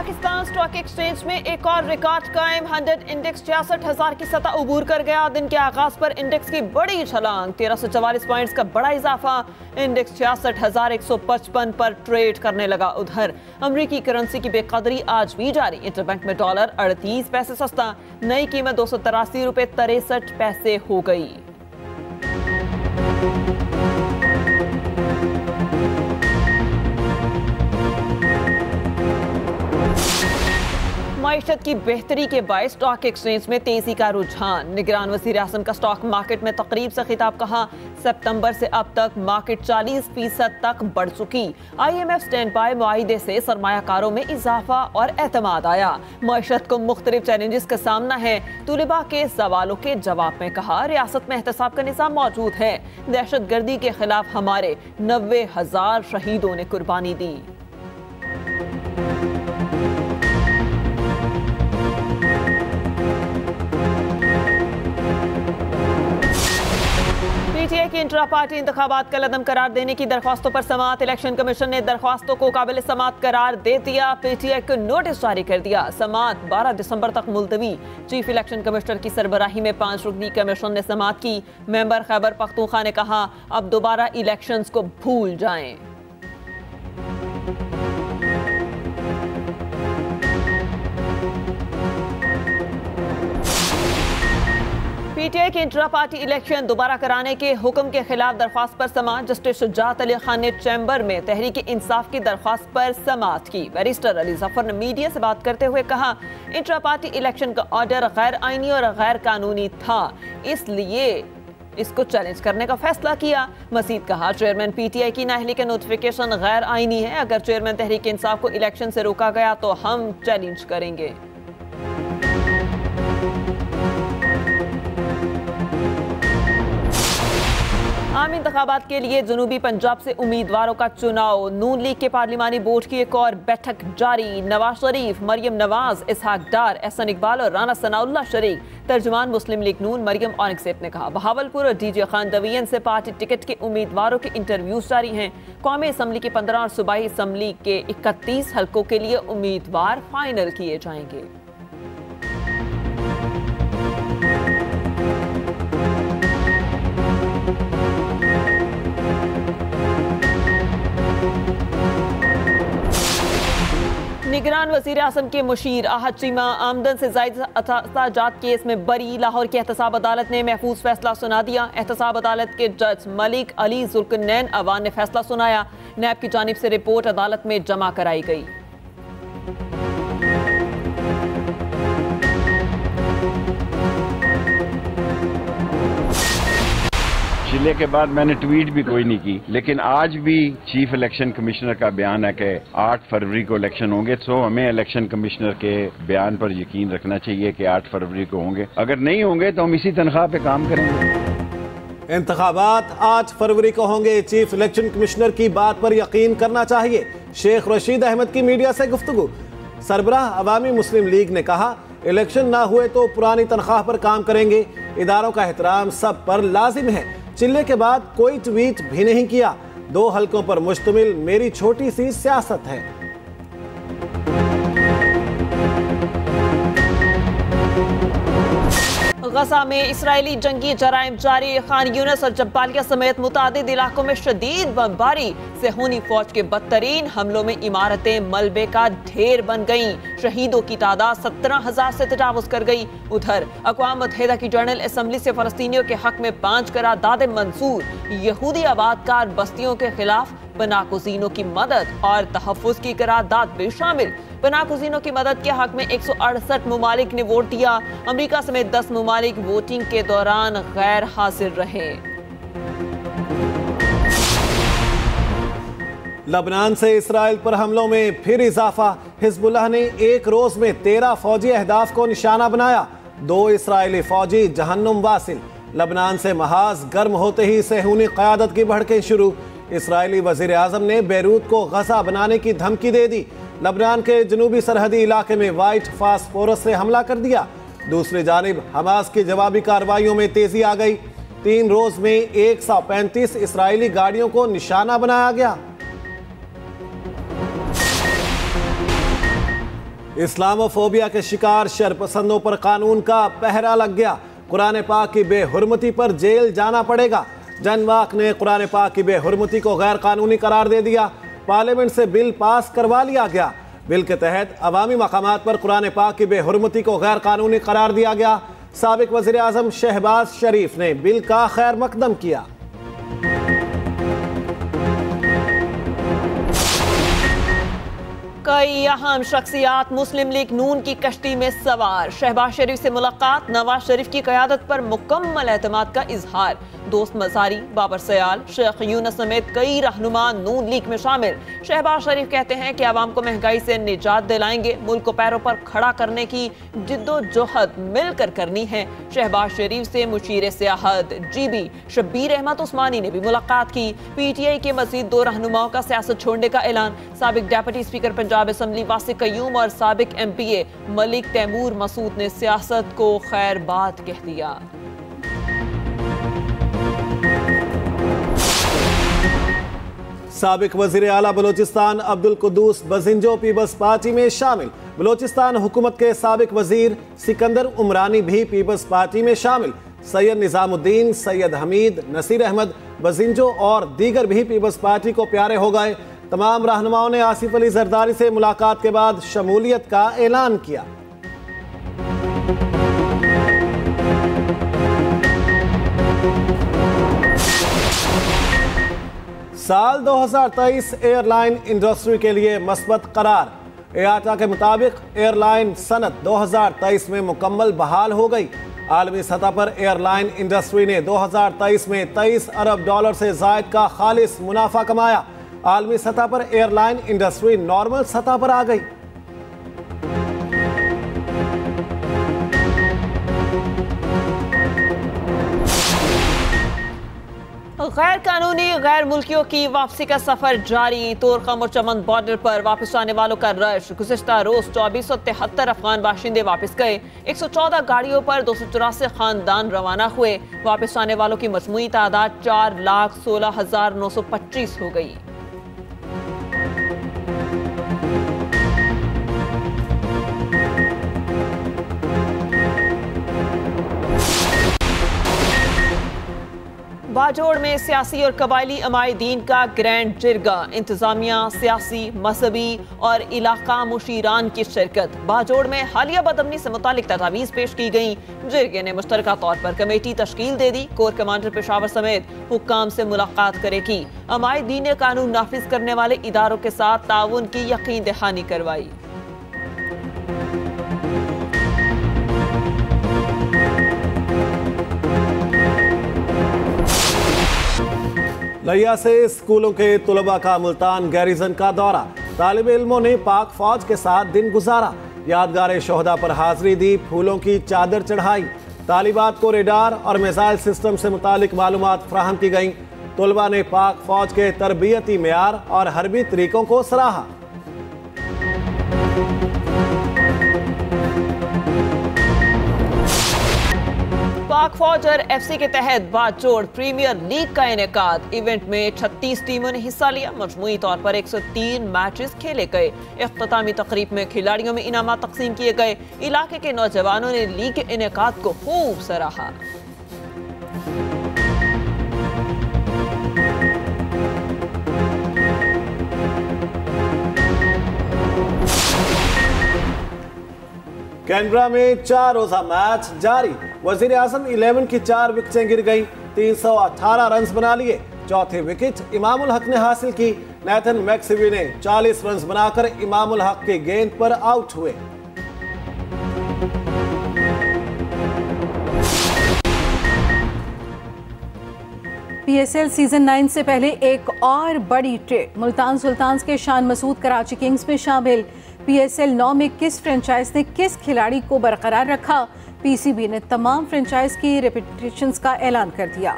Pakistan stock exchange में एक और रिकॉर्ड कायम। 100 इंडेक्स 66,000 की सतह उबूर कर गया। दिन के आगाज पर इंडेक्स की बड़ी छलांग, 1344 पॉइंट्स का बड़ा इजाफा। इंडेक्स 66,155 पर ट्रेड करने लगा। उधर अमरीकी करेंसी की बेकदरी आज भी जारी। इंटरबैंक में डॉलर 38 पैसे सस्ता, नई कीमत 283 रुपए 63 पैसे हो गई। मईशत की बेहतरी के बायस स्टॉक एक्सचेंज में तेजी का रुझान। निगरान वज़ीर आज़म का स्टॉक मार्केट में तकरीब से खिताब, कहा सितंबर से अब तक मार्केट 40% तक बढ़ चुकी। IMF स्टैंड बाय मुआहिदे से सरमायाकारों में इजाफा और एतमाद आया। मईशत को मुख्तलिफ चैलेंजेस का सामना है। तुलिबा के सवालों के जवाब में कहा रियासत में एहतसाब का निज़ाम मौजूद है। दहशत गर्दी के खिलाफ हमारे 90,000 शहीदों ने कुर्बानी दी। PTI की इंट्रा पार्टी इंतखाबात का लदम करार देने की दरख्वास्तों पर समाअत। इलेक्शन कमीशन ने दरख्वास्तों को काबिल समाअत करार दे दिया। PTI को नोटिस जारी कर दिया। समाअत 12 दिसंबर तक मुलतवी। चीफ इलेक्शन कमिश्नर की सरबराही में 5 रुकनी कमीशन ने समाअत की। मेंबर खैबर पख्तूनख्वा ने कहा अब दोबारा इलेक्शंस को भूल जाएं। PTI के इंट्रा पार्टी इलेक्शन दोबारा कराने के हुक्म के खिलाफ दरख्वास्त पर समाअत। जस्टिस शुजात अली खान ने चैम्बर में तहरीक इंसाफ की दरख्वास्त पर समाअत की। बैरिस्टर अली जफर ने मीडिया से बात करते हुए कहा इंट्रा पार्टी इलेक्शन का ऑर्डर गैर आईनी और गैर कानूनी था, इसलिए इसको चैलेंज करने का फैसला किया। मजीद कहा चेयरमैन PTI की नाअहली का नोटिफिकेशन गैर आईनी है। अगर चेयरमैन तहरीक इंसाफ को इलेक्शन से रोका गया तो हम चैलेंज करेंगे। आम इंतखाबात के लिए जनूबी पंजाब से उम्मीदवारों का चुनाव। नून लीग के पार्लिमानी बोर्ड की एक और बैठक जारी। नवाज शरीफ, मरियम नवाज, इसहाक डार, एहसन इकबाल और राना सनाउल्लाह शरीक। तर्जुमान मुस्लिम लीग नून मरियम औरंगजेब ने कहा बहावलपुर और DJ खान डिवीजन से पार्टी टिकट के उम्मीदवारों के इंटरव्यूज जारी हैं। कौमी असम्बली के 15 और सूबाई असम्बली के 31 हल्कों के लिए उम्मीदवार फाइनल किए जाएंगे। निगरान वज़ीर आज़म के मुशीर आहद चीमा आमदन से ज़ायद अखराजात केस में बरी। लाहौर की एहतसाब अदालत ने महफूज फैसला सुना दिया। एहतसाब अदालत के जज मलिक अली जुल्करनैन अवान ने फैसला सुनाया। नैब की जानिब से रिपोर्ट अदालत में जमा कराई गई। जिले के बाद मैंने ट्वीट भी कोई नहीं की, लेकिन आज भी चीफ इलेक्शन कमिश्नर का बयान है कि 8 फरवरी को इलेक्शन होंगे। तो हमें इलेक्शन कमिश्नर के बयान पर यकीन रखना चाहिए कि 8 फरवरी को होंगे। अगर नहीं होंगे तो हम इसी तनख्वाह पे काम करेंगे। इंतखाबात 8 फरवरी को होंगे। चीफ इलेक्शन कमिश्नर की बात पर यकीन करना चाहिए। शेख रशीद अहमद की मीडिया से गुफ्तगू। सरबराह अवामी मुस्लिम लीग ने कहा इलेक्शन ना हुए तो पुरानी तनख्वाह पर काम करेंगे। इदारों का एहतराम सब पर लाजिम है। चिल्ले के बाद कोई ट्वीट भी नहीं किया। 2 हल्कों पर मुश्तमिल मेरी छोटी सी सियासत है। गजा में इसराइली जंगी जराइम जारी। खान यूनिस और जब्बालिया समेत मुतादिद इलाकों में शदीद बमबारी। सेहूनी फौज के बदतरीन हमलों में इमारतें मलबे का ढेर बन गईं। शहीदों की तादाद 17,000 से तजावुज कर गई। उधर अक़वाम मुत्तहिदा की जनरल असम्बली से फलस्तीनियों के हक में 5 करारदादें मंजूर। यहूदी आबादकार बस्तियों के खिलाफ बनाकुजीनों की मदद और तहफ़्फ़ुज़ की करारदाद भी शामिल। बनाकुजीनों की मदद के हक में 168 मुमालिक ने वोट दिया। अमेरिका समेत 10 मुमालिक वोटिंग के दौरान गैर हाजिर रहे। लबनान से इसराइल पर हमलों में फिर इजाफा। हिजबुल्लाह ने एक रोज में 13 फौजी अहदाफ को निशाना बनाया। 2 इसराइली फौजी जहन्नुम वासिल। लबनान से महाज गर्म होते ही सेहूनी क़यादत की भड़कें शुरू। इसराइली वज़ीर आज़म ने बैरूत को गजा बनाने की धमकी दे दी। लबनान के जनूबी सरहदी इलाके में वाइट फास्फोरस से हमला कर दिया। दूसरी जानिब हमास की जवाबी कार्रवाइयों में तेजी आ गई। 3 रोज में 135 इसराइली गाड़ियों को निशाना बनाया गया। इस्लामोफोबिया के शिकार शरपसंदों पर कानून का पहरा लग गया। कुरान पाक की बेहुरमती पर जेल जाना पड़ेगा। जनवाक ने कुरान पाक की बेहुरमती को गैर कानूनी करार दे दिया। पार्लियामेंट से बिल पास करवा लिया गया। बिल के तहत अवामी मकामात पर कुरान पाक की बेहुरमती को गैर कानूनी करार दिया गया। साबिक वज़ीर आज़म शहबाज शरीफ ने बिल का खैर मकदम किया। कई अहम शख्सियात मुस्लिम लीग नून की कश्ती में सवार। शहबाज शरीफ से मुलाकात, नवाज शरीफ की क़यादत पर मुकम्मल एतमाद का इजहार। दोस्त मज़ारी, बाबर सयाल, शेख यूनुस समेत कई रहनुमा नून लीग में शामिल। शहबाज शरीफ कहते हैं कि आवाम को महंगाई से निजात दिलाएंगे। मुल्क को पैरों पर खड़ा करने की जिद्दोजहद मिलकर करनी है। शहबाज शरीफ से मुशीर सियाहत GB शब्बीर अहमद उस्मानी ने भी मुलाकात की। PTI के मजीद 2 रहनुमाओं का सियासत छोड़ने का ऐलान। साबिक deputy speaker Punjab assembly वासिक Qayyum और साबिक MPA मलिक तैमूर मसूद ने सियासत को खैर बात कह दिया। साबिक वज़ीर आला बलोचिस्तान अब्दुल कुद्दूस बजिंजो पीपल्स पार्टी में शामिल। बलोचिस्तान हुकूमत के साबिक वजीर सिकंदर उमरानी भी पीपल्स पार्टी में शामिल। सैयद निजामुद्दीन, सैयद हमीद, नसीर अहमद बजिंजो और दीगर भी पीपल्स पार्टी को प्यारे हो गए। तमाम रहनुमाओं ने आसिफ अली जरदारी से मुलाकात के बाद शमूलियत का ऐलान किया। साल 2023 एयरलाइन इंडस्ट्री के लिए मस्बत करार। एआटा के मुताबिक एयरलाइन सनत 2023 में मुकम्मल बहाल हो गई। आलमी सतह पर एयरलाइन इंडस्ट्री ने 2023 में $23 अरब से जायद का खालिस मुनाफा कमाया। आलमी सतह पर एयरलाइन इंडस्ट्री नॉर्मल सतह पर आ गई। गैर कानूनी गैर मुल्कियों की वापसी का सफर जारी। तोरखम और चमन बॉर्डर पर वापस आने वालों का रश। गुज़िश्ता रोज 2473 अफगान बाशिंदे वापस गए। 114 गाड़ियों पर 284 खानदान रवाना हुए। वापस आने वालों की मजमूई तादाद 4,16,925 हो गई। बाजोड़ में सियासी और कबायली अमायदीन का ग्रैंड जिरगा। इंतजामिया, सियासी, मजहबी और इलाका मुशीरान की शिरकत। बाजोड़ में हालिया बदअमनी से मुतालिक तजावीज़ पेश की गई। जिरगे ने मुश्तरका तौर पर कमेटी तश्कील दे दी। कोर कमांडर पेशावर समेत हुक्काम से मुलाकात करेगी। अमायदीन ने कानून नाफिज करने वाले इदारों के साथ ताउन की यकीन दहानी करवाई। लिया से स्कूलों के तुलबा का मुल्तान गैरिजन का दौरा। तालिब इल्मों ने पाक फौज के साथ दिन गुजारा। यादगार शोहदा पर हाजिरी दी, फूलों की चादर चढ़ाई। तालिबात को रेडार और मिसाइल सिस्टम से मुतालिक मालूमात फराहम की गईं। तुलबा ने पाक फौज के तरबियती मेयार और हरबी तरीकों को सराहा। पाक फौज और FC के तहत बाजोड़ प्रीमियर लीग का इनेकाद। इवेंट में 36 टीमों ने हिस्सा लिया। मजमूई तौर पर 103 मैचेस खेले गए। इख्तितामी तकरीब में खिलाड़ियों में इनामात तकसीम किए गए। इलाके के नौजवानों ने लीग के इनेकाद को खूब सराहा। कैनबरा में 4 रोजा मैच जारी। वजीर आजम 11 की 4 विकेटें गिर गई। 318 रन बना लिए। चौथी विकेट इमामुल हक ने हासिल की। नेथन मैक्सवी ने 40 रन बनाकर इमामुल हक के गेंद पर आउट हुए। PSL सीजन 9 से पहले एक और बड़ी ट्रेड। मुल्तान सुल्तान्स के शान मसूद कराची किंग्स में शामिल। PSL 9 में किस फ्रेंचाइज ने किस खिलाड़ी को बरकरार रखा? PCB ने तमाम फ्रेंचाइज की रेपिटेशंस का ऐलान कर दिया।